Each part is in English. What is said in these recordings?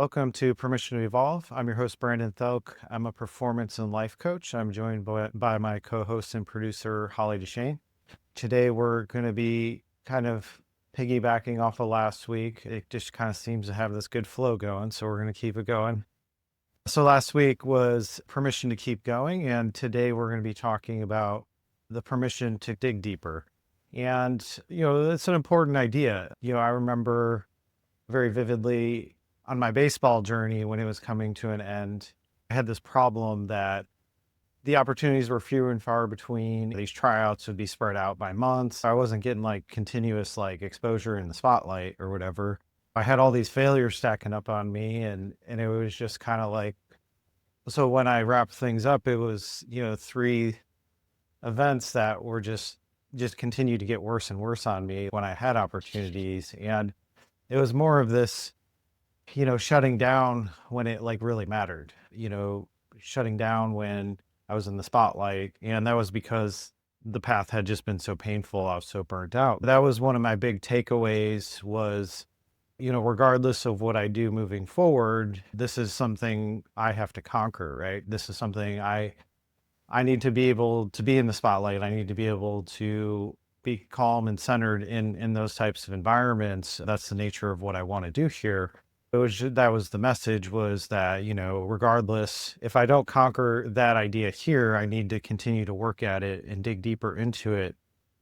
Welcome to Permission to Evolve. I'm your host, Brandon Thielk. I'm a performance and life coach. I'm joined by my co-host and producer, Holly DeShane. Today, we're going to be kind of piggybacking off of last week. It just kind of seems to have this good flow going, so we're going to keep it going. So last week was permission to keep going, and today we're going to be talking about the permission to dig deeper. And, it's an important idea. I remember very vividly on my baseball journey when it was coming to an end. I had this problem that the opportunities were fewer and far between. These tryouts would be spread out by months. I wasn't getting like continuous like exposure in the spotlight or whatever. I had all these failures stacking up on me, and it was just kind of like, so when I wrapped things up, it was, three events that were just continued to get worse and worse on me when I had opportunities. And it was more of this, shutting down when it like really mattered, shutting down when I was in the spotlight. And that was because the path had just been so painful. I was so burnt out. That was one of my big takeaways was, regardless of what I do moving forward, this is something I have to conquer, right? This is something I need to be able to be in the spotlight. I need to be able to be calm and centered in those types of environments. That's the nature of what I want to do here. That was the message, was that, regardless, if I don't conquer that idea here, I need to continue to work at it and dig deeper into it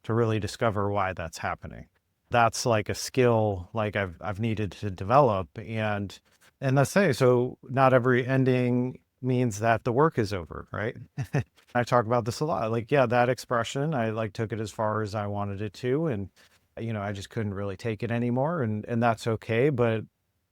to really discover why that's happening. That's like a skill like I've needed to develop. And let's say, so not every ending means that the work is over, right? I talk about this a lot. Like, yeah, that expression, I like took it as far as I wanted it to. And, I just couldn't really take it anymore. And that's okay. But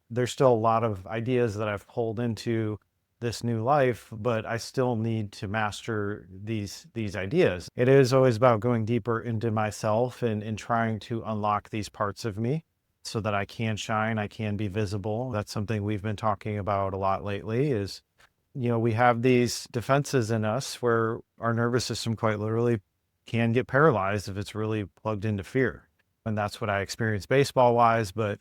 there's still a lot of ideas that I've pulled into this new life, but I still need to master these ideas. It is always about going deeper into myself and trying to unlock these parts of me so that I can shine, I can be visible. That's something we've been talking about a lot lately is, we have these defenses in us where our nervous system quite literally can get paralyzed if it's really plugged into fear. And that's what I experienced baseball wise, but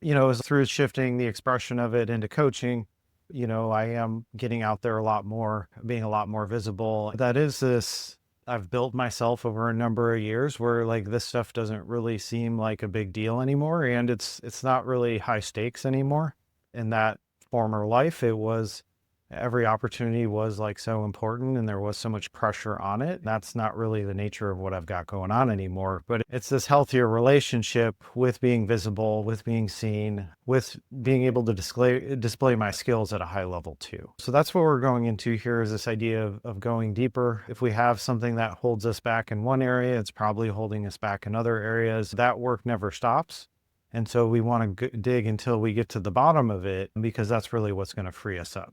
it was through shifting the expression of it into coaching, I am getting out there a lot more, being a lot more visible. That is this, I've built myself over a number of years where like this stuff doesn't really seem like a big deal anymore. And it's not really high stakes anymore. In that former life, it was, every opportunity was like so important and there was so much pressure on it. That's not really the nature of what I've got going on anymore, but it's this healthier relationship with being visible, with being seen, with being able to display my skills at a high level too. So that's what we're going into here, is this idea of going deeper. If we have something that holds us back in one area, it's probably holding us back in other areas. That work never stops. And so we want to dig until we get to the bottom of it, because that's really what's going to free us up.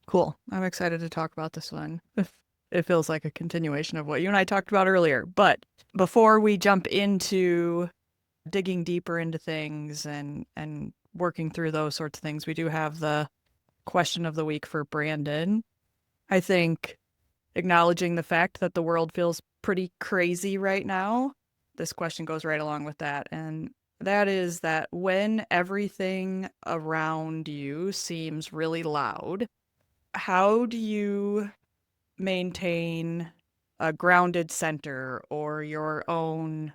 Cool. I'm excited to talk about this one. It feels like a continuation of what you and I talked about earlier. But before we jump into digging deeper into things and working through those sorts of things, we do have the question of the week for Brandon. I think acknowledging the fact that the world feels pretty crazy right now, this question goes right along with that. And that is that when everything around you seems really loud, how do you maintain a grounded center or your own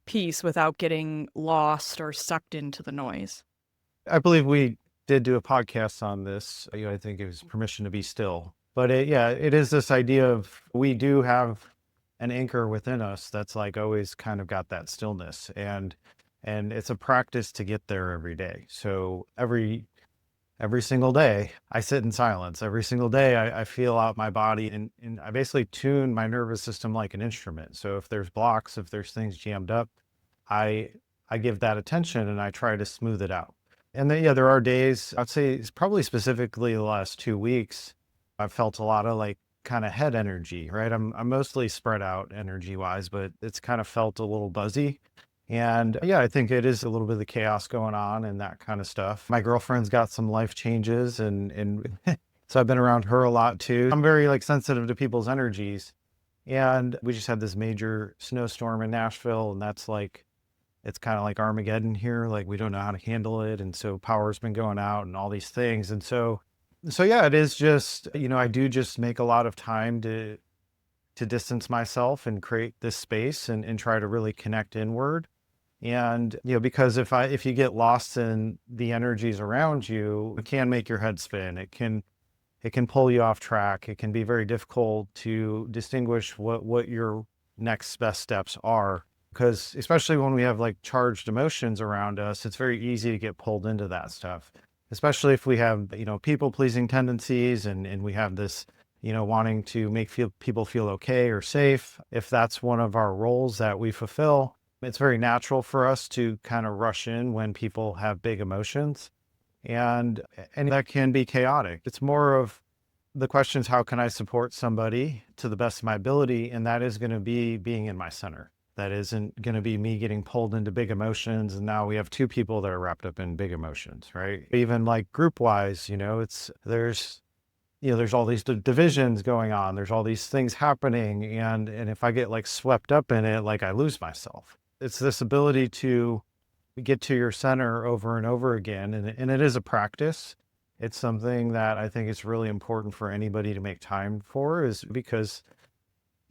peace without getting lost or sucked into the noise? I believe we did do a podcast on this. I think it was Permission to Be Still. But it is this idea of, we do have an anchor within us that's like always kind of got that stillness, and it's a practice to get there every day. So every single day I sit in silence. Every single day I feel out my body, and I basically tune my nervous system like an instrument. So if there's blocks, if there's things jammed up, I give that attention and I try to smooth it out. And then, there are days, I'd say it's probably specifically the last 2 weeks, I've felt a lot of like kind of head energy, right? I'm mostly spread out energy wise, but it's kind of felt a little buzzy. And I think it is a little bit of the chaos going on and that kind of stuff. My girlfriend's got some life changes, and so I've been around her a lot too. I'm very like sensitive to people's energies. And we just had this major snowstorm in Nashville, and that's like it's kind of like Armageddon here. Like we don't know how to handle it. And so power's been going out and all these things. And so yeah, it is just, I do just make a lot of time to distance myself and create this space and try to really connect inward. And, because if you get lost in the energies around you, it can make your head spin. It can pull you off track. It can be very difficult to distinguish what your next best steps are. Because especially when we have like charged emotions around us, it's very easy to get pulled into that stuff. Especially if we have, people pleasing tendencies and we have this, wanting to make people feel okay or safe. If that's one of our roles that we fulfill, it's very natural for us to kind of rush in when people have big emotions and that can be chaotic. It's more of the questions, how can I support somebody to the best of my ability? And that is going to be being in my center. That isn't going to be me getting pulled into big emotions. And now we have two people that are wrapped up in big emotions, right? Even like group wise, there's all these divisions going on. There's all these things happening. And if I get like swept up in it, like I lose myself. It's this ability to get to your center over and over again. And it is a practice. It's something that I think is really important for anybody to make time for, is because,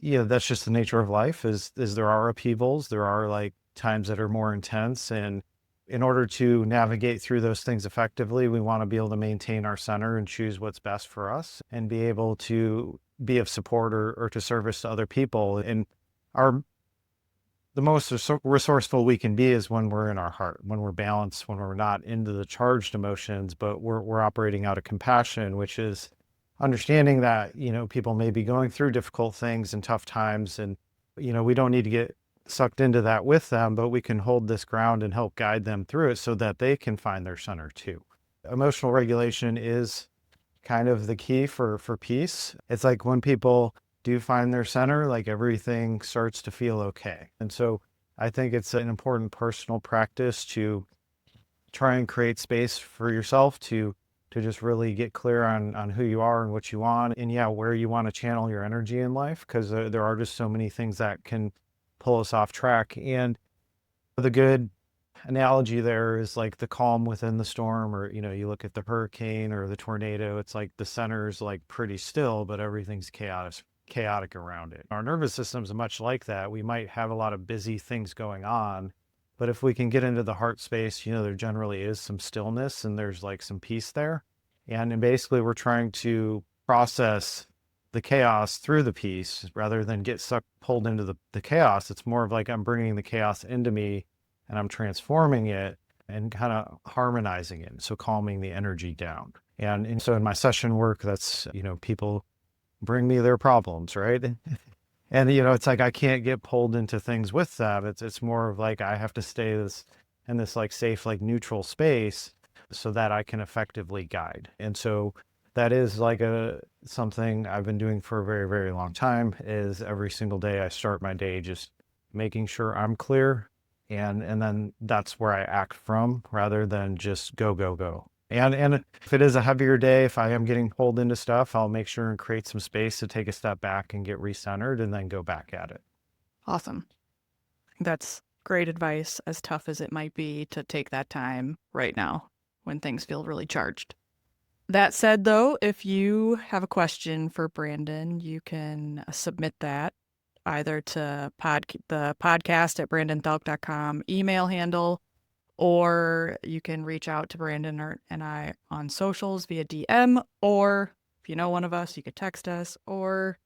that's just the nature of life is there are upheavals. There are like times that are more intense. And in order to navigate through those things effectively, we want to be able to maintain our center and choose what's best for us and be able to be of support or to service to other people. And the most resourceful we can be is when we're in our heart, when we're balanced, when we're not into the charged emotions, but we're operating out of compassion, which is understanding that, people may be going through difficult things and tough times. And, we don't need to get sucked into that with them, but we can hold this ground and help guide them through it so that they can find their center too. Emotional regulation is kind of the key for peace. It's like when people do find their center, like everything starts to feel okay. And so I think it's an important personal practice to try and create space for yourself to just really get clear on who you are and what you want and where you want to channel your energy in life, because there are just so many things that can pull us off track. And the good analogy there is like the calm within the storm, or you look at the hurricane or the tornado, it's like the center is like pretty still, but everything's chaotic around it. Our nervous system is much like that. We might have a lot of busy things going on, but if we can get into the heart space, there generally is some stillness and there's like some peace there. And basically we're trying to process the chaos through the peace rather than get pulled into the chaos. It's more of like I'm bringing the chaos into me and I'm transforming it and kind of harmonizing it. So calming the energy down. And so in my session work, that's, people bring me their problems, right? And, it's like I can't get pulled into things with them. It's more of like I have to stay in this like safe, like neutral space so that I can effectively guide. And so that is like something I've been doing for a very, very long time, is every single day I start my day just making sure I'm clear. And then that's where I act from rather than just go, go, go. And if it is a heavier day, if I am getting pulled into stuff, I'll make sure and create some space to take a step back and get recentered and then go back at it. Awesome. That's great advice, as tough as it might be to take that time right now when things feel really charged. That said, though, if you have a question for Brandon, you can submit that either to the podcast at brandontheelk.com email handle, or you can reach out to Brandon and I on socials via DM, or if you know one of us, you could text us, or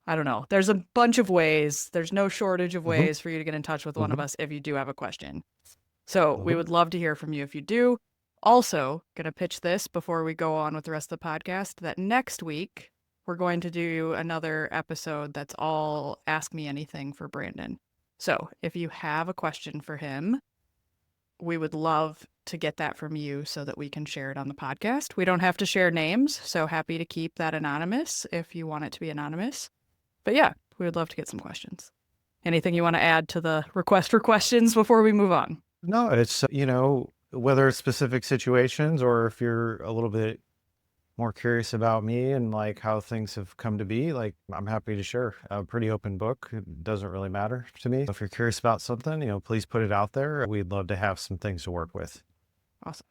I don't know. There's a bunch of ways. There's no shortage of ways for you to get in touch with one of us if you do have a question. So we would love to hear from you if you do. Also, going to pitch this before we go on with the rest of the podcast, that next week we're going to do another episode that's all Ask Me Anything for Brandon. So if you have a question for him, we would love to get that from you so that we can share it on the podcast. We don't have to share names, so happy to keep that anonymous if you want it to be anonymous. But yeah, we would love to get some questions. Anything you want to add to the request for questions before we move on? No, it's, whether it's specific situations or if you're a little bit more curious about me and like how things have come to be, like I'm happy to share. A pretty open book. It doesn't really matter to me. If you're curious about something, please put it out there. We'd love to have some things to work with. Awesome.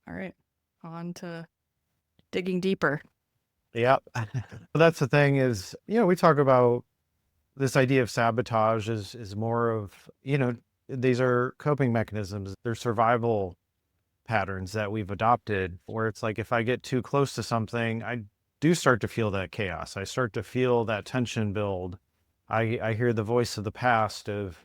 All right. On to digging deeper. Yep. That's the thing is, we talk about this idea of sabotage is more of, these are coping mechanisms. They're survival patterns that we've adopted where it's like if I get too close to something, I do start to feel that chaos. I start to feel that tension build. I hear the voice of the past of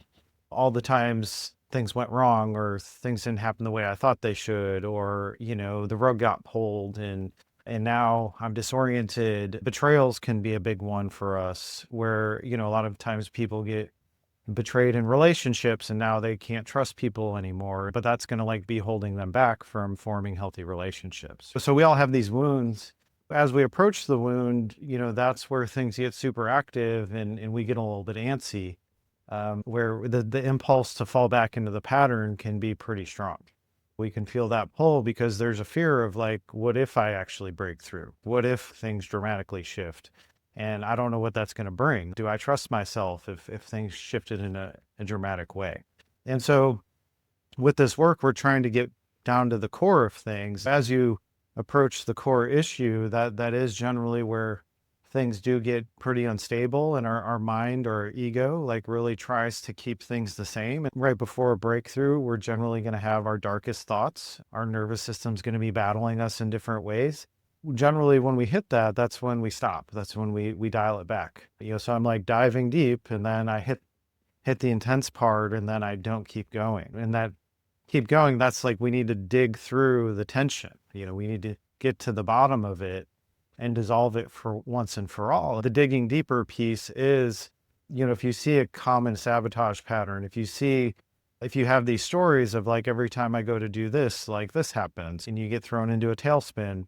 all the times things went wrong or things didn't happen the way I thought they should, or, the rug got pulled and now I'm disoriented. Betrayals can be a big one for us where, a lot of times people get betrayed in relationships and now they can't trust people anymore, but that's going to like be holding them back from forming healthy relationships. So we all have these wounds. As we approach the wound, that's where things get super active and we get a little bit antsy, where the impulse to fall back into the pattern can be pretty strong. We can feel that pull because there's a fear of like, what if I actually break through? What if things dramatically shift? And I don't know what that's going to bring. Do I trust myself if things shifted in a dramatic way? And so with this work, we're trying to get down to the core of things. As you approach the core issue, that is generally where things do get pretty unstable and our mind or our ego like really tries to keep things the same. And right before a breakthrough, we're generally going to have our darkest thoughts. Our nervous system's going to be battling us in different ways. Generally when we hit that, that's when we stop. That's when we dial it back. So I'm like diving deep and then I hit the intense part and then I don't keep going. And that keep going, that's like we need to dig through the tension. We need to get to the bottom of it and dissolve it for once and for all. The digging deeper piece is, if you see a common sabotage pattern, if you have these stories of like every time I go to do this, like this happens and you get thrown into a tailspin,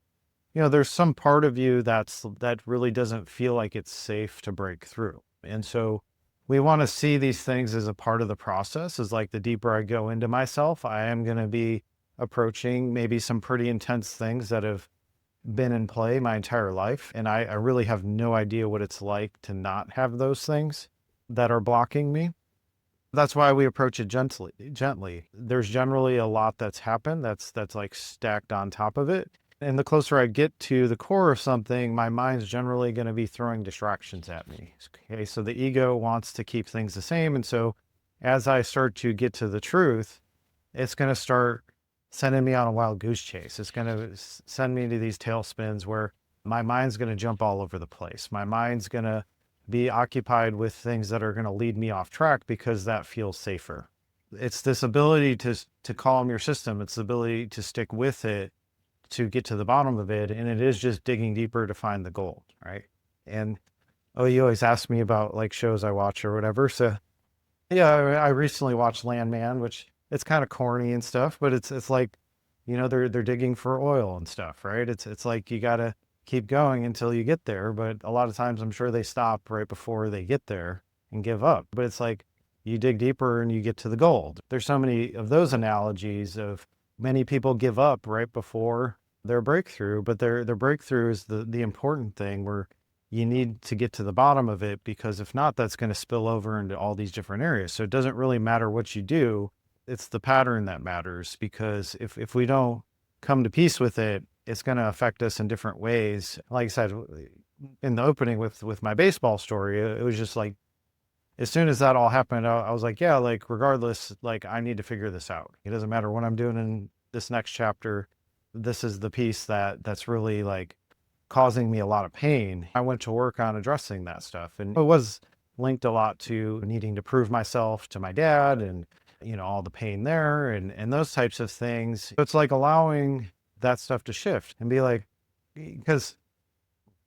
there's some part of you that really doesn't feel like it's safe to break through. And so we want to see these things as a part of the process. Is like the deeper I go into myself, I am going to be approaching maybe some pretty intense things that have been in play my entire life. And I really have no idea what it's like to not have those things that are blocking me. That's why we approach it gently. There's generally a lot that's happened that's like stacked on top of it. And the closer I get to the core of something, my mind's generally going to be throwing distractions at me. Okay, so the ego wants to keep things the same. And so as I start to get to the truth, it's going to start sending me on a wild goose chase. It's going to send me into these tailspins where my mind's going to jump all over the place. My mind's going to be occupied with things that are going to lead me off track because that feels safer. It's this ability to calm your system. It's the ability to stick with it, to get to the bottom of it. And it is just digging deeper to find the gold, right? And you always ask me about like shows I watch or whatever. So yeah, I recently watched Landman, which it's kind of corny and stuff, but it's like, they're digging for oil and stuff, right? It's like you got to keep going until you get there. But a lot of times I'm sure they stop right before they get there and give up. But it's like you dig deeper and you get to the gold. There's so many of those analogies of many people give up right before their breakthrough, but their breakthrough is the important thing where you need to get to the bottom of it, because if not, that's going to spill over into all these different areas. So it doesn't really matter what you do. It's the pattern that matters, because if we don't come to peace with it, it's going to affect us in different ways. Like I said, in the opening with my baseball story, it was just like, as soon as that all happened, I was like, yeah, like regardless, like I need to figure this out. It doesn't matter what I'm doing in this next chapter. This is the piece that's really like causing me a lot of pain. I went to work on addressing that stuff, and it was linked a lot to needing to prove myself to my dad and, all the pain there and those types of things. It's like allowing that stuff to shift and be like, because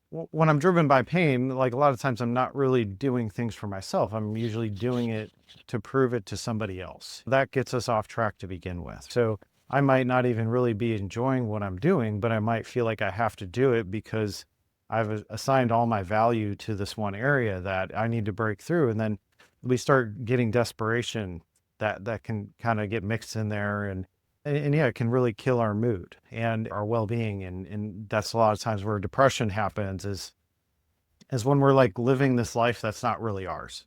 when I'm driven by pain, like a lot of times I'm not really doing things for myself. I'm usually doing it to prove it to somebody else. That gets us off track to begin with. So I might not even really be enjoying what I'm doing, but I might feel like I have to do it because I've assigned all my value to this one area that I need to break through. And then we start getting desperation that can kind of get mixed in there. And And yeah, it can really kill our mood and our well-being. And that's a lot of times where depression happens is when we're like living this life that's not really ours.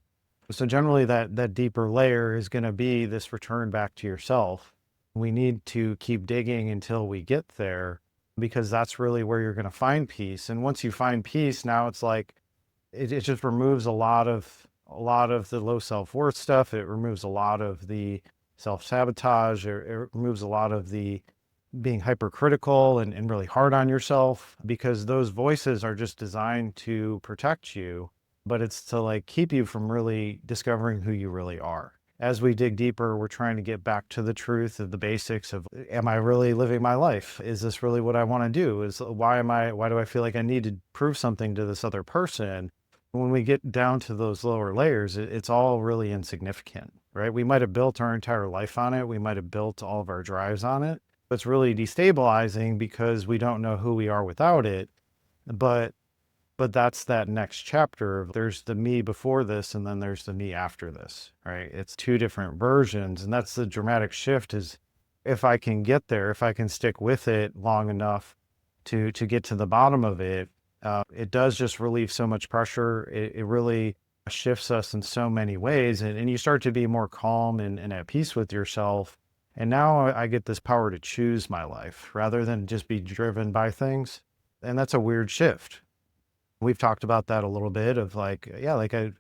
So generally that deeper layer is going to be this return back to yourself. We need to keep digging until we get there because that's really where you're going to find peace. And once you find peace, now it's like it just removes a lot of the low self-worth stuff. It removes a lot of the self-sabotage. It removes a lot of the being hypercritical and really hard on yourself, because those voices are just designed to protect you, but it's to like keep you from really discovering who you really are. As we dig deeper, we're trying to get back to the truth of the basics of, am I really living my life? Is this really what I want to do? Why do I feel like I need to prove something to this other person? When we get down to those lower layers, it's all really insignificant, right? We might have built our entire life on it. We might have built all of our drives on it. It's really destabilizing because we don't know who we are without it. But that's that next chapter. There's the me before this, and then there's the me after this, right? It's two different versions. And that's the dramatic shift, is if I can get there, if I can stick with it long enough to get to the bottom of it, it does just relieve so much pressure. It really shifts us in so many ways. And you start to be more calm and at peace with yourself. And now I get this power to choose my life rather than just be driven by things. And that's a weird shift. We've talked about that a little bit of like, yeah, like I'm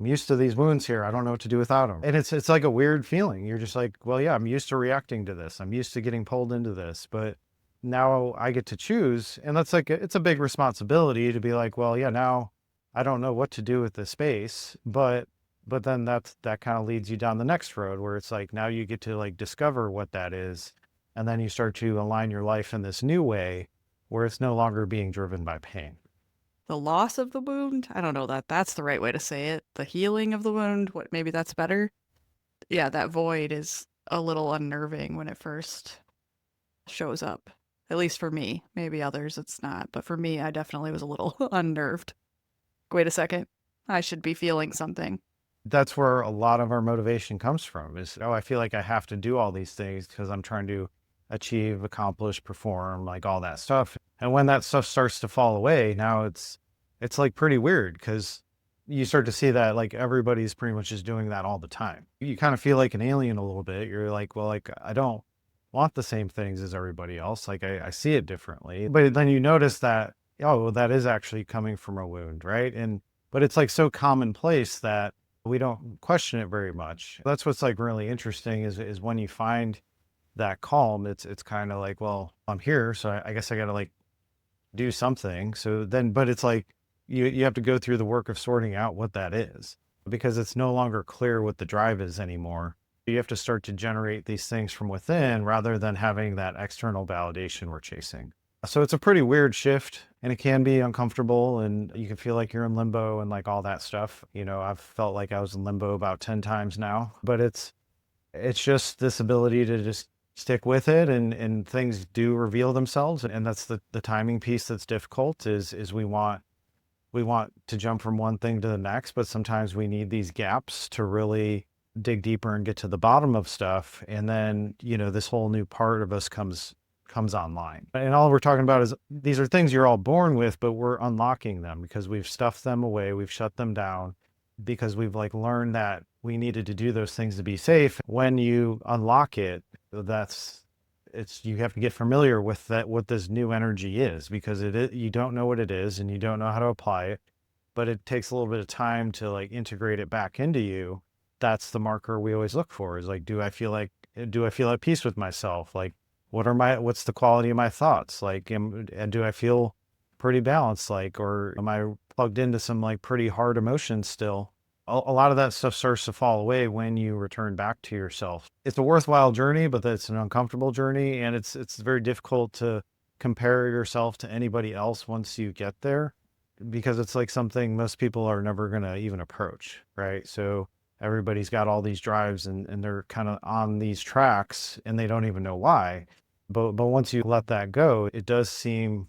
used to these wounds here. I don't know what to do without them. And it's like a weird feeling. You're just like, well, yeah, I'm used to reacting to this. I'm used to getting pulled into this, but now I get to choose. And that's like, it's a big responsibility to be like, well, yeah, now I don't know what to do with this space, but then that kind of leads you down the next road where it's like, now you get to like discover what that is. And then you start to align your life in this new way where it's no longer being driven by pain. The loss of the wound? I don't know that that's the right way to say it. The healing of the wound, what maybe that's better. Yeah, that void is a little unnerving when it first shows up. At least for me. Maybe others it's not, but for me I definitely was a little unnerved. Wait a second. I should be feeling something. That's where a lot of our motivation comes from is, oh, I feel like I have to do all these things because I'm trying to achieve, accomplish, perform, like all that stuff. And when that stuff starts to fall away, now it's like pretty weird because you start to see that like everybody's pretty much just doing that all the time. You kind of feel like an alien a little bit. You're like, well, like I don't want the same things as everybody else. Like I see it differently. But then you notice that, oh, well, that is actually coming from a wound, right? But it's like so commonplace that we don't question it very much. That's what's like really interesting is when you find that calm, it's kind of like, well, I'm here, so I guess I got to like do something. So then, but it's like you have to go through the work of sorting out what that is, because it's no longer clear what the drive is anymore. You have to start to generate these things from within rather than having that external validation we're chasing. So it's a pretty weird shift, and it can be uncomfortable, and you can feel like you're in limbo and like all that stuff. You know, I've felt like I was in limbo about 10 times now, but it's just this ability to just stick with it, and things do reveal themselves. And that's the timing piece that's difficult is we want to jump from one thing to the next, but sometimes we need these gaps to really dig deeper and get to the bottom of stuff. And then, this whole new part of us comes online. And all we're talking about is these are things you're all born with, but we're unlocking them because we've stuffed them away. We've shut them down because we've like learned that we needed to do those things to be safe. When you unlock it, you have to get familiar with that, what this new energy is, because you don't know what it is and you don't know how to apply it, but it takes a little bit of time to like integrate it back into you. That's the marker we always look for, is like, do I feel at peace with myself? Like, what's the quality of my thoughts? Like, and do I feel pretty balanced? Like, or am I plugged into some like pretty hard emotions still? A lot of that stuff starts to fall away when you return back to yourself. It's a worthwhile journey, but it's an uncomfortable journey. And it's very difficult to compare yourself to anybody else once you get there, because it's like something most people are never going to even approach. Right. So everybody's got all these drives and they're kind of on these tracks and they don't even know why. But once you let that go, it does seem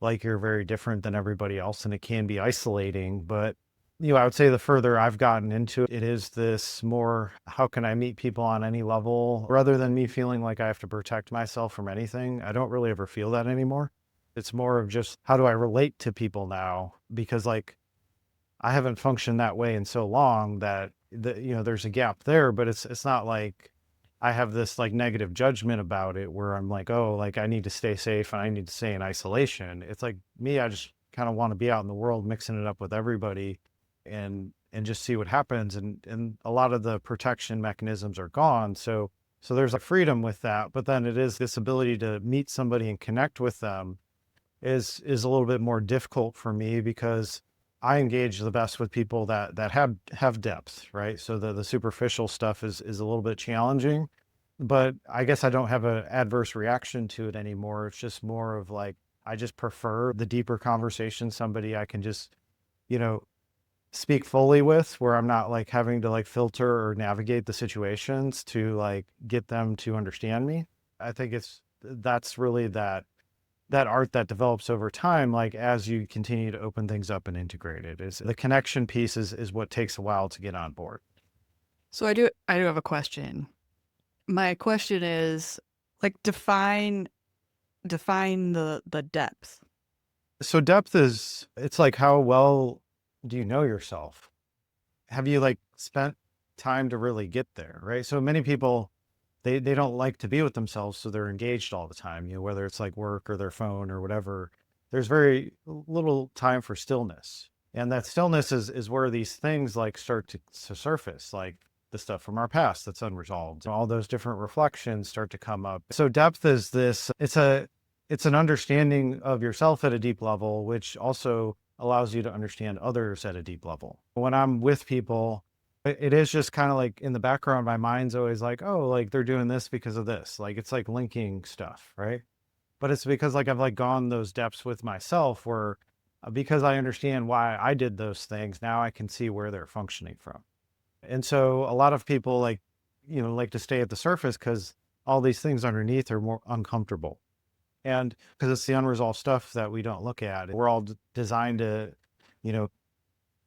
like you're very different than everybody else, and it can be isolating, but I would say the further I've gotten into it, it is this more, how can I meet people on any level rather than me feeling like I have to protect myself from anything. I don't really ever feel that anymore. It's more of just how do I relate to people now? Because like I haven't functioned that way in so long that there's a gap there, but it's not like I have this like negative judgment about it where I'm like, oh, like I need to stay safe and I need to stay in isolation. It's like me, I just kind of want to be out in the world, mixing it up with everybody and just see what happens. And a lot of the protection mechanisms are gone. So there's a freedom with that. But then it is this ability to meet somebody and connect with them is a little bit more difficult for me because I engage the best with people that have depth, right? So the superficial stuff is a little bit challenging, but I guess I don't have an adverse reaction to it anymore. It's just more of like I just prefer the deeper conversation, somebody I can just, you know, speak fully with, where I'm not like having to like filter or navigate the situations to like get them to understand me. I think that's really that art that develops over time, like as you continue to open things up and integrate it. Is the connection piece is what takes a while to get on board. So I do have a question. My question is like define the depth. So depth is, it's like how well do you know yourself? Have you like spent time to really get there, right? So many people they don't like to be with themselves, so they're engaged all the time, whether it's like work or their phone or whatever. There's very little time for stillness. And that stillness is where these things like start to surface, like the stuff from our past that's unresolved. All those different reflections start to come up. So depth is this, it's an understanding of yourself at a deep level, which also allows you to understand others at a deep level. When I'm with people, it is just kind of like in the background, my mind's always like, oh, like they're doing this because of this. Like it's like linking stuff, right? But it's because like I've like gone those depths with myself where because I understand why I did those things, now I can see where they're functioning from. And so a lot of people like, like to stay at the surface because all these things underneath are more uncomfortable. And because it's the unresolved stuff that we don't look at. We're all designed to, you know,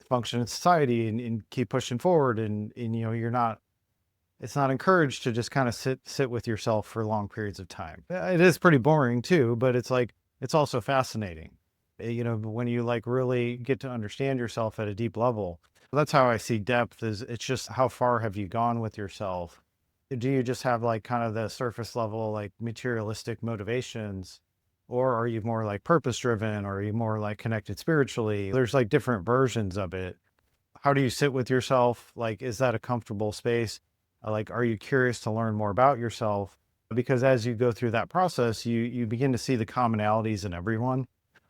function in society and keep pushing forward. And it's not encouraged to just kind of sit with yourself for long periods of time. It is pretty boring too, but it's like, it's also fascinating, when you like really get to understand yourself at a deep level. That's how I see depth is it's just how far have you gone with yourself? Do you just have like kind of the surface level, like materialistic motivations? Or are you more like purpose driven? Or are you more like connected spiritually? There's like different versions of it. How do you sit with yourself? Like, is that a comfortable space? Like, are you curious to learn more about yourself? Because as you go through that process, you begin to see the commonalities in everyone.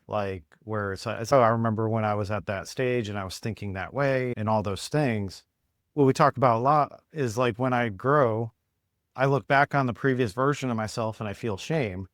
Like where it's like, so I remember when I was at that stage and I was thinking that way and all those things. What we talk about a lot is like when I grow, I look back on the previous version of myself and I feel shame.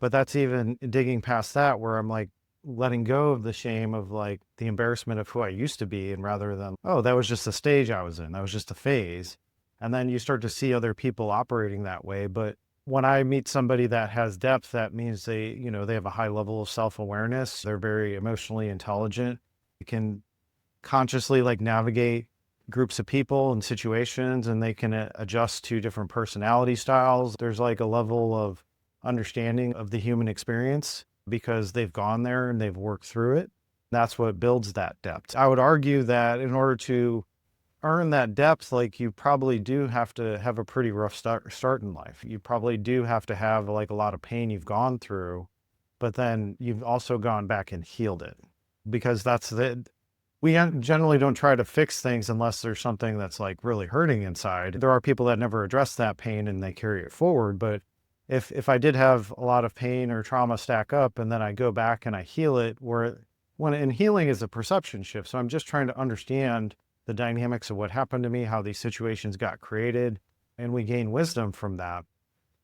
But that's even digging past that where I'm like letting go of the shame of like the embarrassment of who I used to be. And rather than, oh, that was just the stage I was in, that was just a phase. And then you start to see other people operating that way. But when I meet somebody that has depth, that means they have a high level of self-awareness. They're very emotionally intelligent. They can consciously like navigate groups of people and situations, and they can adjust to different personality styles. There's like a level of understanding of the human experience because they've gone there and they've worked through it. That's what builds that depth. I would argue that in order to earn that depth, like you probably do have to have a pretty rough start in life. You probably do have to have like a lot of pain you've gone through, but then you've also gone back and healed it because we generally don't try to fix things unless there's something that's like really hurting inside. There are people that never address that pain and they carry it forward. But if I did have a lot of pain or trauma stack up and then I go back and I heal it, when healing is a perception shift. So I'm just trying to understand the dynamics of what happened to me, how these situations got created, and we gain wisdom from that.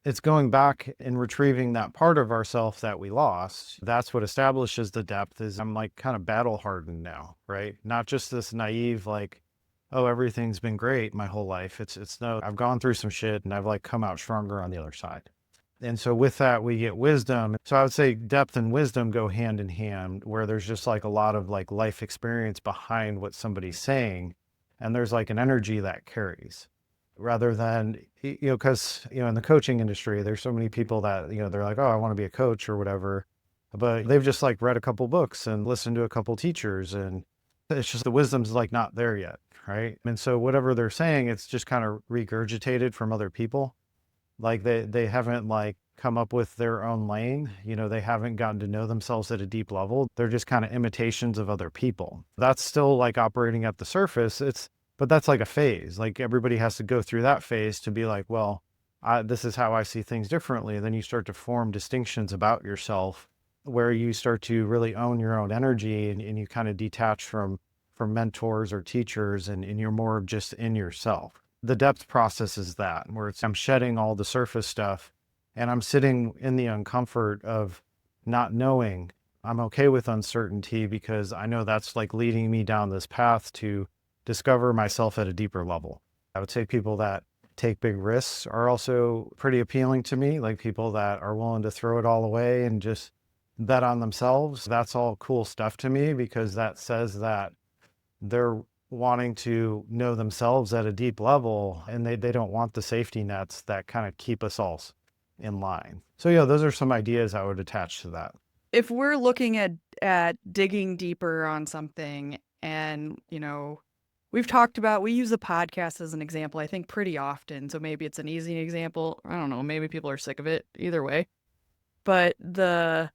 It's going back and retrieving that part of ourself that we lost. That's what establishes the depth. Is I'm like kind of battle hardened now, right? Not just this naive, like, oh, everything's been great my whole life. It's no, I've gone through some shit and I've like come out stronger on the other side. And so with that, we get wisdom. So I would say depth and wisdom go hand in hand, where there's just like a lot of like life experience behind what somebody's saying. And there's like an energy that carries rather than, because, in the coaching industry, there's so many people that, they're like, oh, I want to be a coach or whatever. But they've just like read a couple books and listened to a couple teachers. And it's just the wisdom's like not there yet. Right. And so whatever they're saying, it's just kind of regurgitated from other people. Like they haven't like come up with their own lane. They haven't gotten to know themselves at a deep level. They're just kind of imitations of other people. That's still like operating at the surface. But that's like a phase. Like everybody has to go through that phase to be like, well, this is how I see things differently. And then you start to form distinctions about yourself where you start to really own your own energy, and you kind of detach from mentors or teachers, and you're more just in yourself. The depth process is that, where I'm shedding all the surface stuff and I'm sitting in the uncomfort of not knowing. I'm okay with uncertainty because I know that's like leading me down this path to discover myself at a deeper level. I would say people that take big risks are also pretty appealing to me, like people that are willing to throw it all away and just bet on themselves. That's all cool stuff to me because that says that they're wanting to know themselves at a deep level, and they don't want the safety nets that kind of keep us all in line. So yeah, those are some ideas I would attach to that. If we're looking at digging deeper on something, and we've talked about, we use the podcast as an example, I think, pretty often. So maybe it's an easy example. I don't know, maybe people are sick of it, either way. But the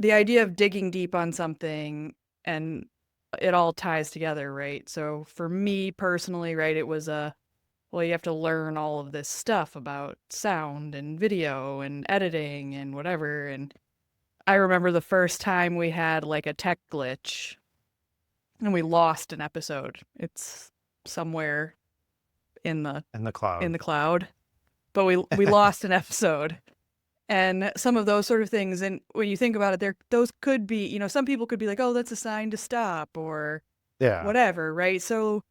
idea of digging deep on something, and it all ties together, right? So for me personally, right, it was well, you have to learn all of this stuff about sound and video and editing and whatever. And I remember the first time we had like a tech glitch and we lost an episode. It's somewhere in the In the cloud. cloud, but we lost an episode. And some of those sort of things, and when you think about it, those could be, some people could be like, oh, that's a sign to stop or Yeah. whatever, right? So,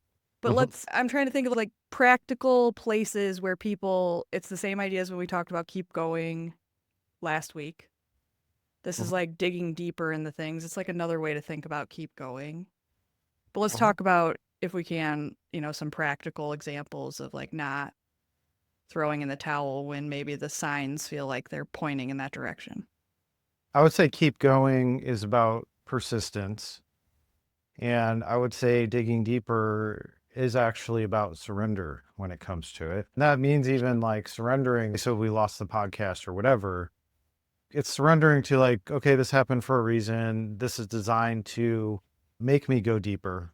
but I'm trying to think of like practical places where people, it's the same ideas when we talked about keep going last week. This is like digging deeper in the things. It's like another way to think about keep going. But let's talk about, if we can, some practical examples of like not throwing in the towel when maybe the signs feel like they're pointing in that direction. I would say keep going is about persistence. And I would say digging deeper is actually about surrender when it comes to it. And that means even like surrendering. So we lost the podcast or whatever. It's surrendering to like, okay, this happened for a reason. This is designed to make me go deeper.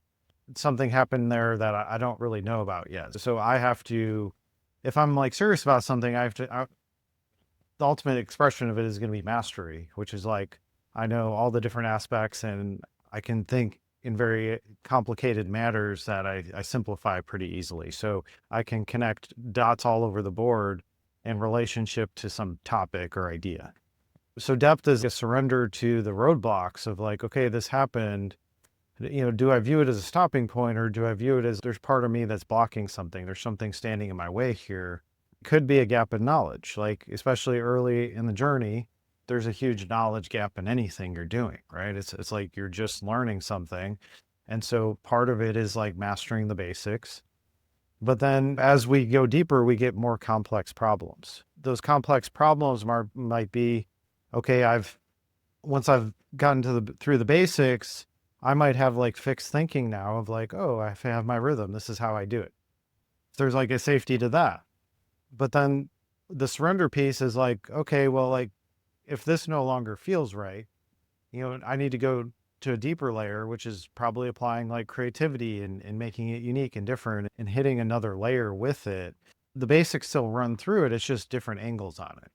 Something happened there that I don't really know about yet. So I have to, if I'm like serious about something, the ultimate expression of it is going to be mastery, which is like, I know all the different aspects and I can think in very complicated matters that I simplify pretty easily. So I can connect dots all over the board in relationship to some topic or idea. So depth is a surrender to the roadblocks of like, okay, this happened. Do I view it as a stopping point, or do I view it as there's part of me that's blocking something? There's something standing in my way here. Could be a gap in knowledge, like especially early in the journey, there's a huge knowledge gap in anything you're doing, right? It's like you're just learning something. And so part of it is like mastering the basics. But then as we go deeper, we get more complex problems. Those complex problems might be, okay, once I've gotten through the basics, I might have like fixed thinking now of like, oh, I have my rhythm. This is how I do it. There's like a safety to that. But then the surrender piece is like, okay, well, like if this no longer feels right, I need to go to a deeper layer, which is probably applying like creativity and making it unique and different and hitting another layer with it. The basics still run through it. It's just different angles on it.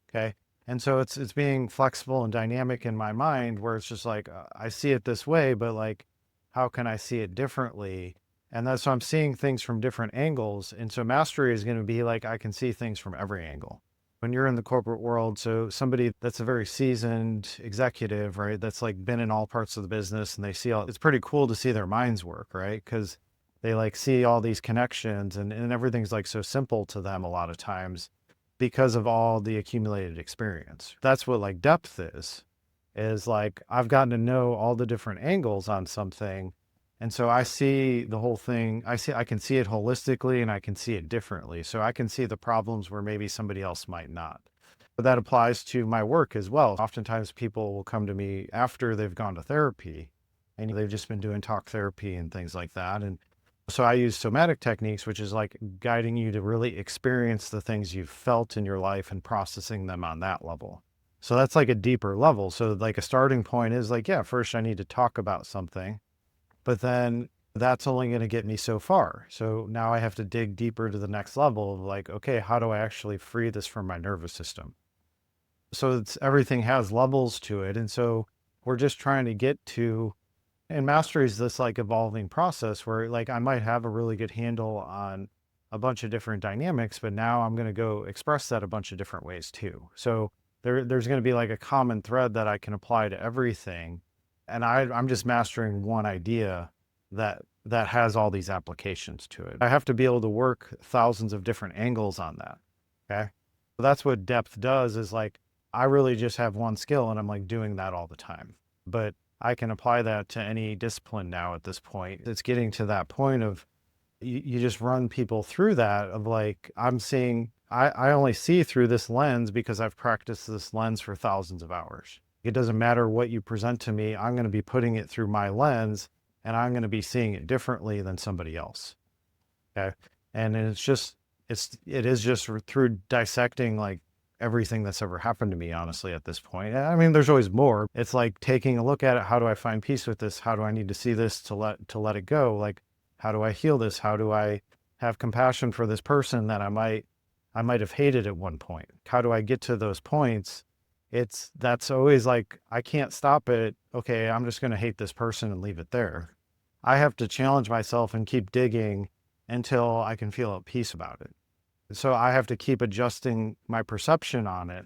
Okay. And so it's being flexible and dynamic in my mind where it's just like, I see it this way, but like, how can I see it differently? And that's why I'm seeing things from different angles. And so mastery is going to be like, I can see things from every angle. When you're in the corporate world, so somebody that's a very seasoned executive, right? That's like been in all parts of the business and they see it's pretty cool to see their minds work, right? Because they like see all these connections and everything's like so simple to them a lot of times. because of all the accumulated experience. That's what like depth is like I've gotten to know all the different angles on something. And so I see the whole thing. I can see it holistically and I can see it differently. So I can see the problems where maybe somebody else might not. But that applies to my work as well. Oftentimes people will come to me after they've gone to therapy and they've just been doing talk therapy and things like that. And so I use somatic techniques, which is like guiding you to really experience the things you've felt in your life and processing them on that level. So that's like a deeper level. So like a starting point is like, yeah, first I need to talk about something, but then that's only going to get me so far. So now I have to dig deeper to the next level of like, okay, how do I actually free this from my nervous system? So it's everything has levels to it. And so we're just trying to get to, and mastery is this like evolving process where like I might have a really good handle on a bunch of different dynamics, but now I'm going to go express that a bunch of different ways too. So there's going to be like a common thread that I can apply to everything. And I'm just mastering one idea that has all these applications to it. I have to be able to work thousands of different angles on that. Okay. So that's what depth does is like, I really just have one skill and I'm like doing that all the time. But I can apply that to any discipline now at this point. It's getting to that point of you just run people through that of like, I'm seeing, I only see through this lens because I've practiced this lens for thousands of hours. It doesn't matter what you present to me. I'm going to be putting it through my lens and I'm going to be seeing it differently than somebody else. Okay. And it is just through dissecting like everything that's ever happened to me, honestly, at this point. I mean, there's always more. It's like taking a look at it. How do I find peace with this? How do I need to see this to let it go? Like, how do I heal this? How do I have compassion for this person that I might have hated at one point? How do I get to those points? That's always like, I can't stop it. Okay, I'm just going to hate this person and leave it there. I have to challenge myself and keep digging until I can feel at peace about it. So I have to keep adjusting my perception on it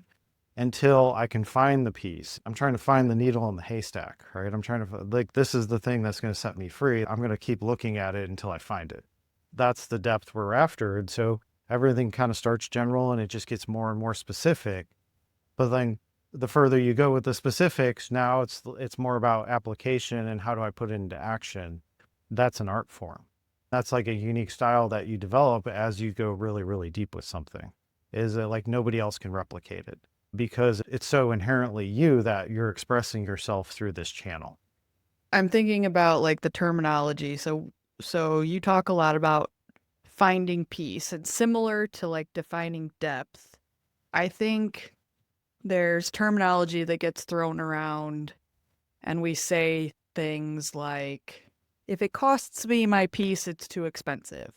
until I can find the peace. I'm trying to find the needle in the haystack, right? I'm trying to, like, this is the thing that's going to set me free. I'm going to keep looking at it until I find it. That's the depth we're after. And so everything kind of starts general and it just gets more and more specific. But then the further you go with the specifics, now it's more about application and how do I put it into action. That's an art form. That's like a unique style that you develop as you go really, really deep with something. Is that like nobody else can replicate it because it's so inherently you that you're expressing yourself through this channel. I'm thinking about like the terminology. So you talk a lot about finding peace and similar to like defining depth. I think there's terminology that gets thrown around and we say things like, if it costs me my peace, it's too expensive.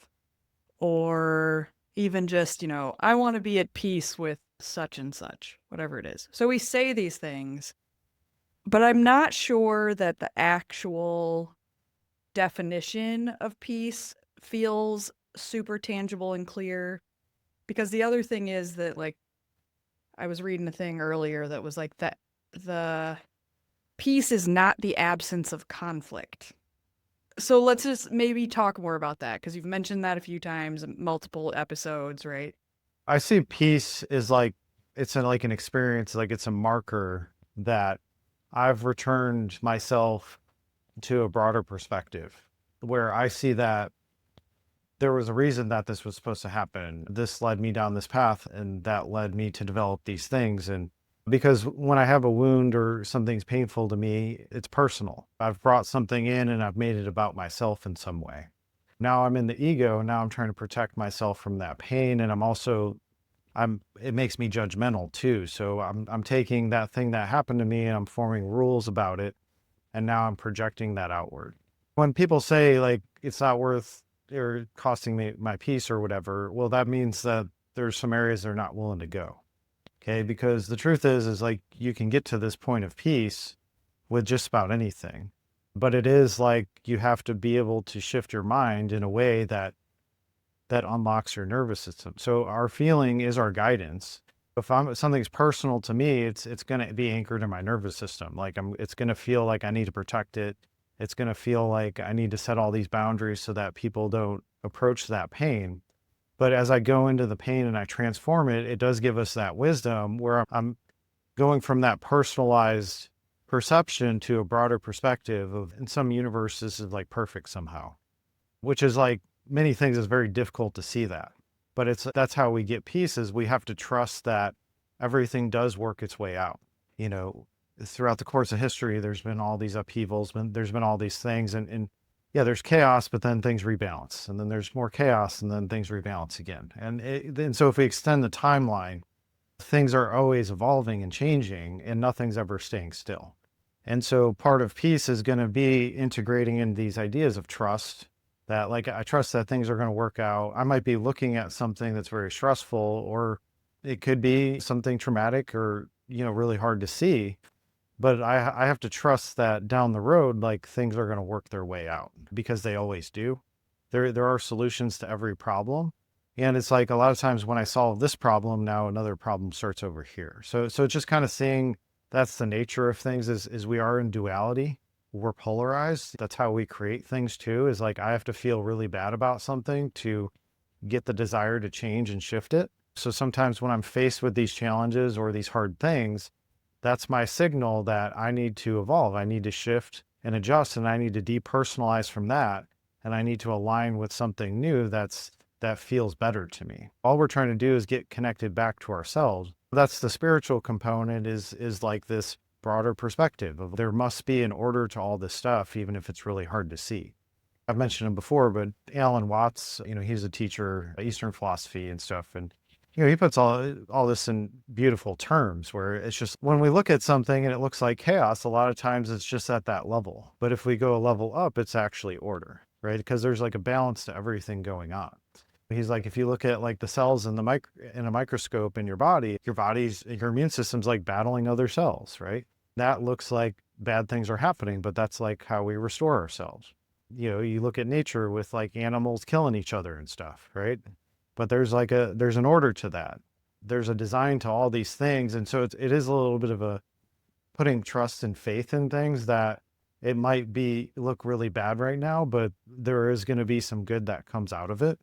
Or even just, I want to be at peace with such and such, whatever it is. So we say these things, but I'm not sure that the actual definition of peace feels super tangible and clear. Because the other thing is that, like, I was reading a thing earlier that was like that the peace is not the absence of conflict. So let's just maybe talk more about that because you've mentioned that a few times in multiple episodes, right? I see peace is like like an experience, like it's a marker that I've returned myself to a broader perspective where I see that there was a reason that this was supposed to happen. This led me down this path and that led me to develop these things. And because when I have a wound or something's painful to me, it's personal. I've brought something in and I've made it about myself in some way. Now I'm in the ego. Now I'm trying to protect myself from that pain. And it makes me judgmental too. So I'm taking that thing that happened to me and I'm forming rules about it. And now I'm projecting that outward. When people say like, it's not worth or costing me my peace or whatever, well, that means that there's some areas they're not willing to go. Okay. Because the truth is like you can get to this point of peace with just about anything, but it is like you have to be able to shift your mind in a way that unlocks your nervous system. So our feeling is our guidance. If something's personal to me, it's going to be anchored in my nervous system. Like it's going to feel like I need to protect it. It's going to feel like I need to set all these boundaries so that people don't approach that pain. But as I go into the pain and I transform it, it does give us that wisdom where I'm going from that personalized perception to a broader perspective of, in some universe, this is like perfect somehow, which is like many things is very difficult to see that. But that's how we get peace, is we have to trust that everything does work its way out. You know, throughout the course of history, there's been all these upheavals, there's been all these things, and yeah, there's chaos, but then things rebalance, and then there's more chaos, and then things rebalance again. And so if we extend the timeline, things are always evolving and changing, and nothing's ever staying still. And so part of peace is going to be integrating in these ideas of trust, that like I trust that things are going to work out. I might be looking at something that's very stressful, or it could be something traumatic or, really hard to see. But I have to trust that down the road, like things are going to work their way out, because they always do. There are solutions to every problem. And it's like a lot of times when I solve this problem, now another problem starts over here. So it's just kind of seeing that's the nature of things, is we are in duality. We're polarized. That's how we create things too, is like I have to feel really bad about something to get the desire to change and shift it. So sometimes when I'm faced with these challenges or these hard things, that's my signal that I need to evolve. I need to shift and adjust, and I need to depersonalize from that. And I need to align with something new that feels better to me. All we're trying to do is get connected back to ourselves. That's the spiritual component, is like this broader perspective of there must be an order to all this stuff, even if it's really hard to see. I've mentioned him before, but Alan Watts, he's a teacher, Eastern philosophy and stuff. And, he puts all this in beautiful terms, where it's just when we look at something and it looks like chaos, a lot of times it's just at that level. But if we go a level up, it's actually order, right? Because there's like a balance to everything going on. He's like, if you look at like the cells in in a microscope in your your immune system's like battling other cells, right? That looks like bad things are happening, but that's like how we restore ourselves. You look at nature with like animals killing each other and stuff, right? But there's an order to that. There's a design to all these things. And so it is a little bit of a putting trust and faith in things that it might look really bad right now, but there is going to be some good that comes out of it.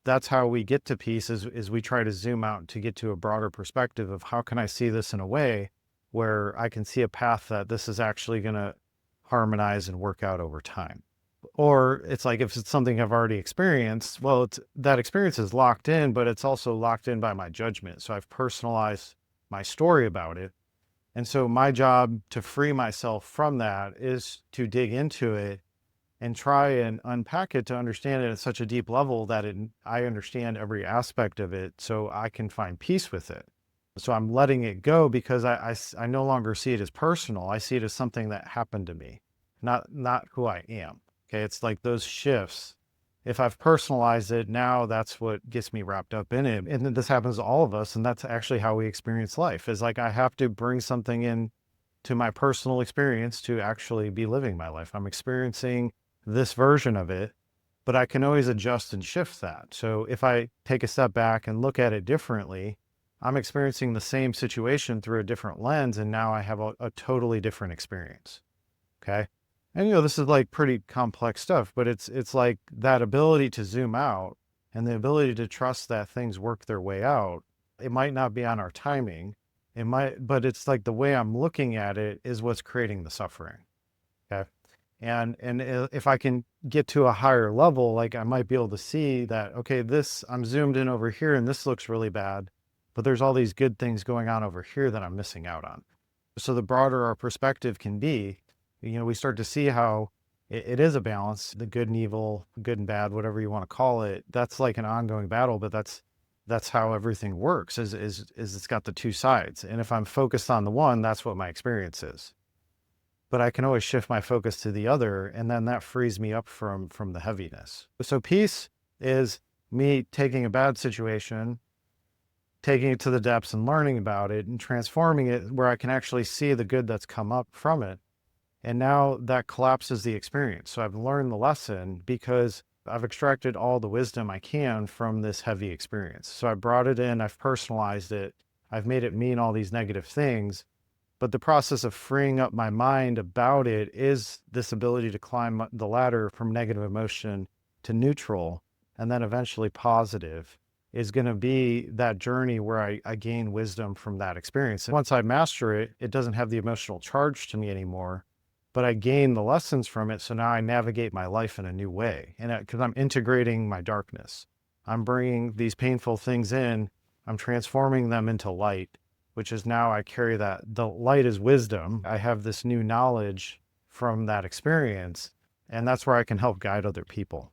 That's how we get to peace, is we try to zoom out to get to a broader perspective of how can I see this in a way where I can see a path that this is actually going to harmonize and work out over time. Or it's like, if it's something I've already experienced, well, that experience is locked in, but it's also locked in by my judgment. So I've personalized my story about it. And so my job to free myself from that is to dig into it and try and unpack it, to understand it at such a deep level that I understand every aspect of it, so I can find peace with it. So I'm letting it go because I no longer see it as personal. I see it as something that happened to me, not who I am. Okay, it's like those shifts. If I've personalized it, now that's what gets me wrapped up in it. And this happens to all of us, and that's actually how we experience life. Is like I have to bring something in to my personal experience to actually be living my life. I'm experiencing this version of it, but I can always adjust and shift that. So if I take a step back and look at it differently, I'm experiencing the same situation through a different lens, and now I have a totally different experience. Okay. And this is like pretty complex stuff, but it's like that ability to zoom out and the ability to trust that things work their way out. It might not be on our timing. But it's like the way I'm looking at it is what's creating the suffering. Okay. And if I can get to a higher level, like I might be able to see that, okay, I'm zoomed in over here and this looks really bad, but there's all these good things going on over here that I'm missing out on. So the broader our perspective can be, we start to see how it is a balance, the good and evil, good and bad, whatever you want to call it. That's like an ongoing battle, but that's how everything works, is it's got the two sides. And if I'm focused on the one, that's what my experience is. But I can always shift my focus to the other, and then that frees me up from the heaviness. So peace is me taking a bad situation, taking it to the depths and learning about it and transforming it where I can actually see the good that's come up from it. And now that collapses the experience. So I've learned the lesson because I've extracted all the wisdom I can from this heavy experience. So I brought it in, I've personalized it, I've made it mean all these negative things. But the process of freeing up my mind about it is this ability to climb the ladder from negative emotion to neutral, and then eventually positive, is going to be that journey where I gain wisdom from that experience. And once I master it, it doesn't have the emotional charge to me anymore, but I gain the lessons from it. So now I navigate my life in a new way. And because I'm integrating my darkness, I'm bringing these painful things in, I'm transforming them into light, which is now I carry that. The light is wisdom. I have this new knowledge from that experience, and that's where I can help guide other people.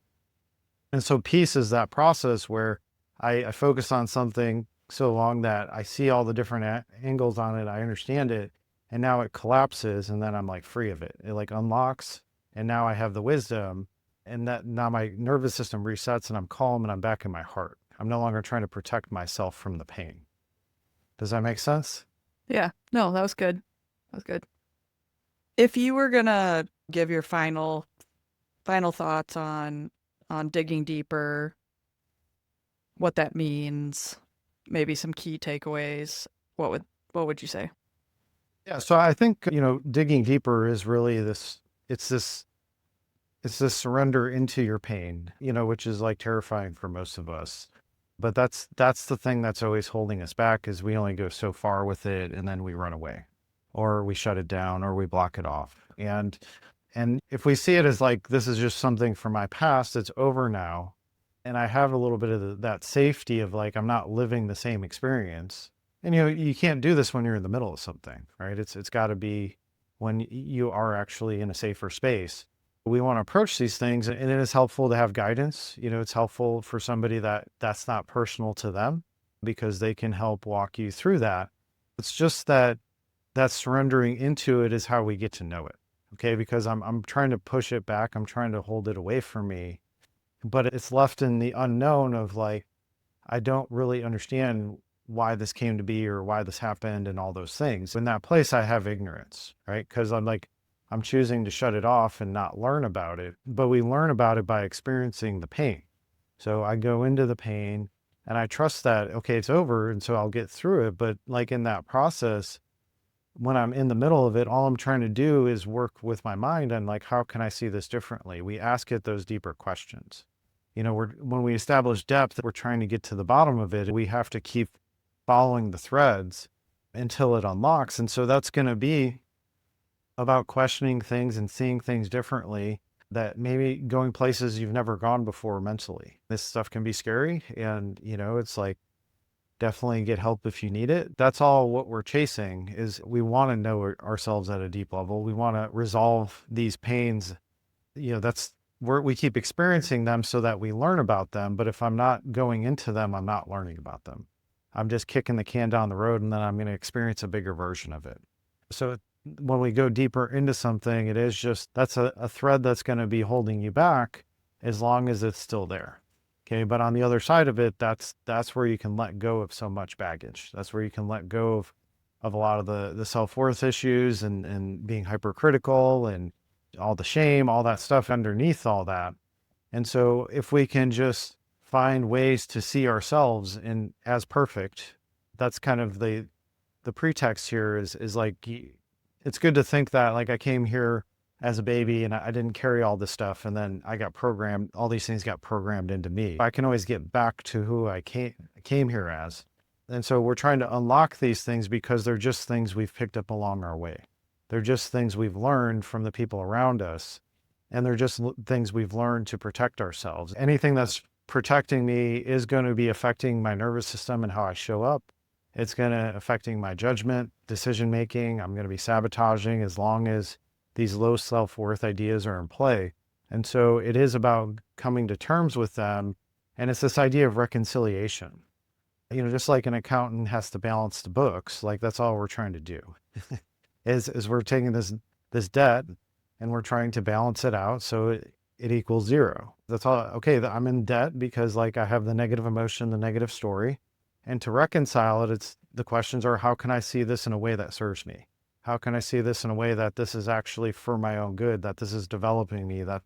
And so peace is that process where I focus on something so long that I see all the different angles on it, I understand it, and now it collapses, and then I'm like free of it. It like unlocks, and now I have the wisdom, and that now my nervous system resets, and I'm calm, and I'm back in my heart. I'm no longer trying to protect myself from the pain. Does that make sense? Yeah. No, that was good. That was good. If you were gonna give your final thoughts on digging deeper, what that means, maybe some key takeaways, what would you say? Yeah. So I think, digging deeper is really it's this surrender into your pain, which is like terrifying for most of us. But that's the thing that's always holding us back, is we only go so far with it, and then we run away, or we shut it down, or we block it off. And if we see it as like, this is just something from my past, it's over now, and I have a little bit of that safety of like, I'm not living the same experience. And you can't do this when you're in the middle of something, right? It's got to be when you are actually in a safer space. We want to approach these things, and it is helpful to have guidance. It's helpful for somebody that's not personal to them, because they can help walk you through that. It's just that surrendering into it is how we get to know it. Okay. Because I'm trying to push it back. I'm trying to hold it away from me, but it's left in the unknown of like, I don't really understand why this came to be or why this happened and all those things. In that place, I have ignorance, right? Because I'm choosing to shut it off and not learn about it. But we learn about it by experiencing the pain. So I go into the pain and I trust that, okay, it's over. And so I'll get through it. But like in that process, when I'm in the middle of it, all I'm trying to do is work with my mind and like, how can I see this differently? We ask it those deeper questions. When we establish depth, we're trying to get to the bottom of it. We have to keep following the threads until it unlocks. And so that's going to be about questioning things and seeing things differently, that maybe going places you've never gone before mentally. This stuff can be scary, and it's like, definitely get help if you need it. That's all what we're chasing, is we want to know ourselves at a deep level. We want to resolve these pains. That's where we keep experiencing them so that we learn about them. But if I'm not going into them, I'm not learning about them. I'm just kicking the can down the road, and then I'm going to experience a bigger version of it. So when we go deeper into something, it is just, that's a thread that's going to be holding you back as long as it's still there. Okay. But on the other side of it, that's where you can let go of so much baggage. That's where you can let go of a lot of the self-worth issues and being hypercritical and all the shame, all that stuff underneath all that. And so if we can just find ways to see ourselves in as perfect, that's kind of the pretext here is like, it's good to think that like I came here as a baby and I didn't carry all this stuff, and then I got programmed, all these things got programmed into me. I can always get back to who I came here as. And so we're trying to unlock these things because they're just things we've picked up along our way. They're just things we've learned from the people around us, and they're just things we've learned to protect ourselves. Anything that's protecting me is going to be affecting my nervous system and how I show up. It's going to affecting my judgment, decision making. I'm going to be sabotaging as long as these low self-worth ideas are in play. And so it is about coming to terms with them. And it's this idea of reconciliation. Just like an accountant has to balance the books, like that's all we're trying to do. is we're taking this debt and we're trying to balance it out so it equals zero. That's all. Okay, I'm in debt because like I have the negative emotion, the negative story. And to reconcile it, the questions are, how can I see this in a way that serves me? How can I see this in a way that this is actually for my own good, that this is developing me, that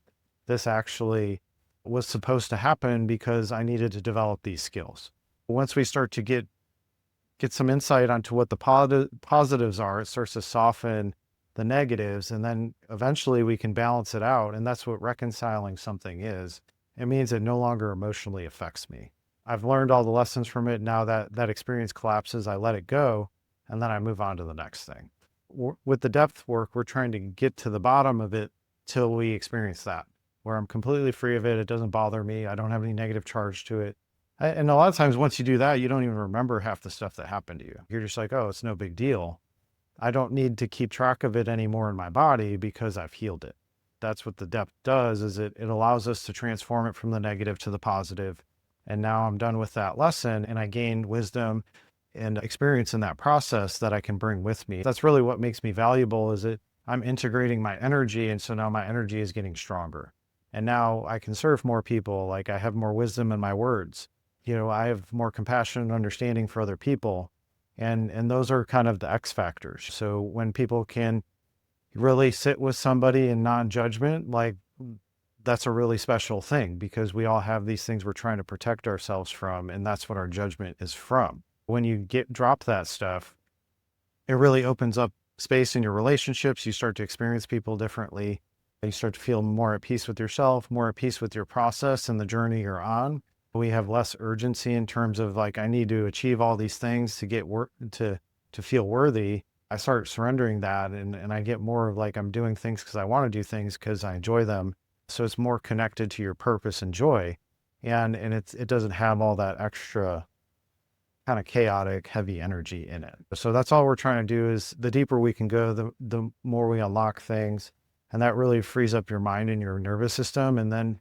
this actually was supposed to happen because I needed to develop these skills. Once we start to get some insight onto what the positives are, it starts to soften the negatives, and then eventually we can balance it out. And that's what reconciling something is. It means it no longer emotionally affects me. I've learned all the lessons from it. Now that experience collapses, I let it go, and then I move on to the next thing. With the depth work, we're trying to get to the bottom of it till we experience that, where I'm completely free of it. It doesn't bother me. I don't have any negative charge to it. And a lot of times once you do that, you don't even remember half the stuff that happened to you. You're just like, oh, it's no big deal. I don't need to keep track of it anymore in my body because I've healed it. That's what the depth does, is it allows us to transform it from the negative to the positive. And now I'm done with that lesson, and I gained wisdom and experience in that process that I can bring with me. That's really what makes me valuable, is it I'm integrating my energy. And so now my energy is getting stronger. And now I can serve more people. Like, I have more wisdom in my words. I have more compassion and understanding for other people. And those are kind of the X factors. So when people can really sit with somebody in non-judgment, like, that's a really special thing, because we all have these things we're trying to protect ourselves from, and that's what our judgment is from. When you drop that stuff, it really opens up space in your relationships. You start to experience people differently. You start to feel more at peace with yourself, more at peace with your process and the journey you're on. We have less urgency in terms of like, I need to achieve all these things to get to feel worthy. I start surrendering that, and I get more of like, I'm doing things because I want to do things because I enjoy them. So it's more connected to your purpose and joy. And it doesn't have all that extra kind of chaotic, heavy energy in it. So that's all we're trying to do. Is the deeper we can go, the more we unlock things. And that really frees up your mind and your nervous system. And then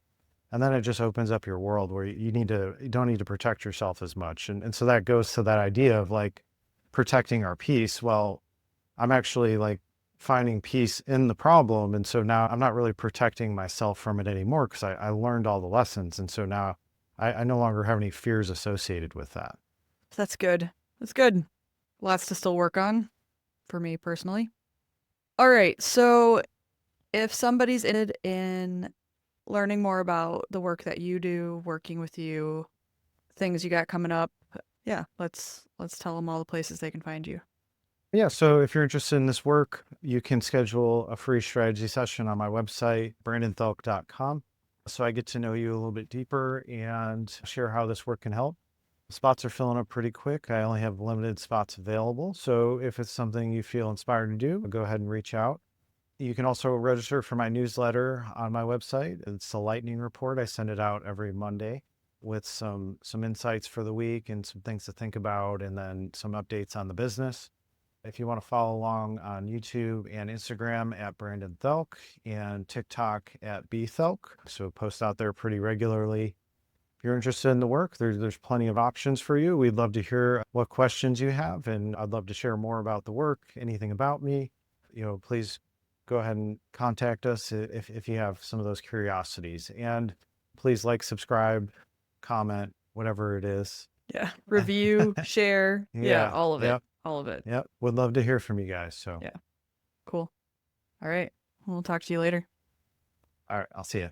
it just opens up your world where you don't need to protect yourself as much. And so that goes to that idea of like protecting our peace. Well, I'm actually like finding peace in the problem. And so now I'm not really protecting myself from it anymore, because I learned all the lessons. And so now I no longer have any fears associated with that. That's good. That's good. Lots to still work on for me personally. All right. So if somebody's interested in learning more about the work that you do, working with you, things you got coming up, yeah, let's tell them all the places they can find you. Yeah, so if you're interested in this work, you can schedule a free strategy session on my website, brandonthielk.com. So I get to know you a little bit deeper and share how this work can help. Spots are filling up pretty quick. I only have limited spots available. So if it's something you feel inspired to do, go ahead and reach out. You can also register for my newsletter on my website. It's the Lightning Report. I send it out every Monday with some insights for the week and some things to think about, and then some updates on the business. If you want to follow along on YouTube and Instagram at Brandon Thielk, and TikTok at bthielk. So post out there pretty regularly. If you're interested in the work, there's plenty of options for you. We'd love to hear what questions you have, and I'd love to share more about the work, anything about me. Please go ahead and contact us if you have some of those curiosities. And please like, subscribe, comment, whatever it is. Yeah. Review, share. Yeah, all of it. Yep. All of it. Yep. Would love to hear from you guys. So yeah. Cool. All right. We'll talk to you later. all right. I'll see you.